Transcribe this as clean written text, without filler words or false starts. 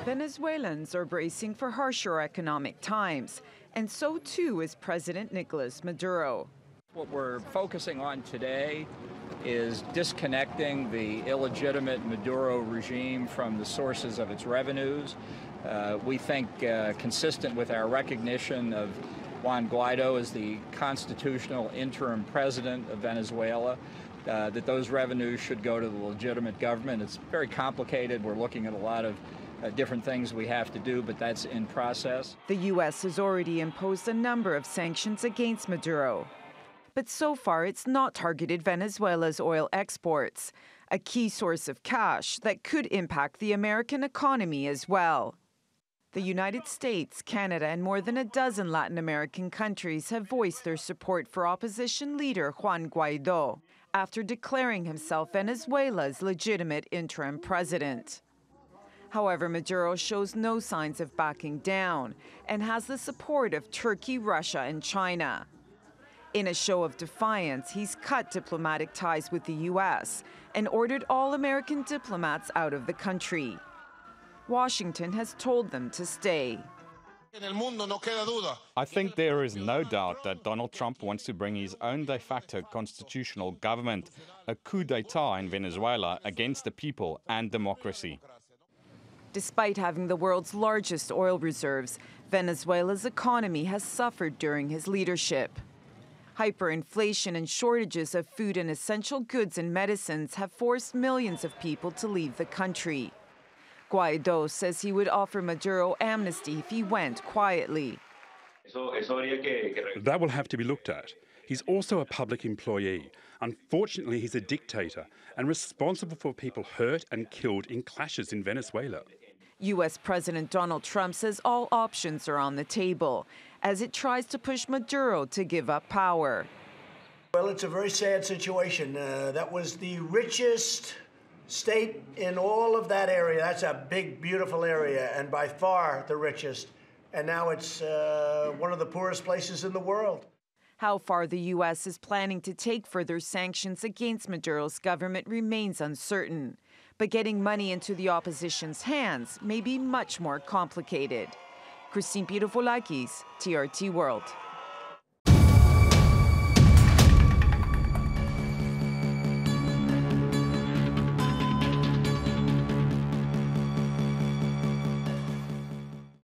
Venezuelans are bracing for harsher economic times, and so too is President Nicolas Maduro. What we're focusing on today is disconnecting the illegitimate Maduro regime from the sources of its revenues. We think, consistent with our recognition of Juan Guaido as the constitutional interim president of Venezuela, that those revenues should go to the legitimate government. It's very complicated. We're looking at a lot of different things we have to do, but that's in process. The U.S. has already imposed a number of sanctions against Maduro. But so far, it's not targeted Venezuela's oil exports, a key source of cash that could impact the American economy as well. The United States, Canada, and more than a dozen Latin American countries have voiced their support for opposition leader Juan Guaido after declaring himself Venezuela's legitimate interim president. However, Maduro shows no signs of backing down and has the support of Turkey, Russia, and China. In a show of defiance, he's cut diplomatic ties with the U.S. and ordered all American diplomats out of the country. Washington has told them to stay. I think there is no doubt that Donald Trump wants to bring his own de facto constitutional government, a coup d'etat in Venezuela against the people and democracy. Despite having the world's largest oil reserves, Venezuela's economy has suffered during his leadership. Hyperinflation and shortages of food and essential goods and medicines have forced millions of people to leave the country. Guaido says he would offer Maduro amnesty if he went quietly. That will have to be looked at. He's also a public employee. Unfortunately, he's a dictator and responsible for people hurt and killed in clashes in Venezuela. U.S. President Donald Trump says all options are on the table as it tries to push Maduro to give up power. Well, it's a very sad situation. That was the richest state in all of that area. That's a big, beautiful area, and by far the richest. And now it's one of the poorest places in the world. How far the U.S. is planning to take further sanctions against Maduro's government remains uncertain. But getting money into the opposition's hands may be much more complicated. Pirovolakis, TRT World.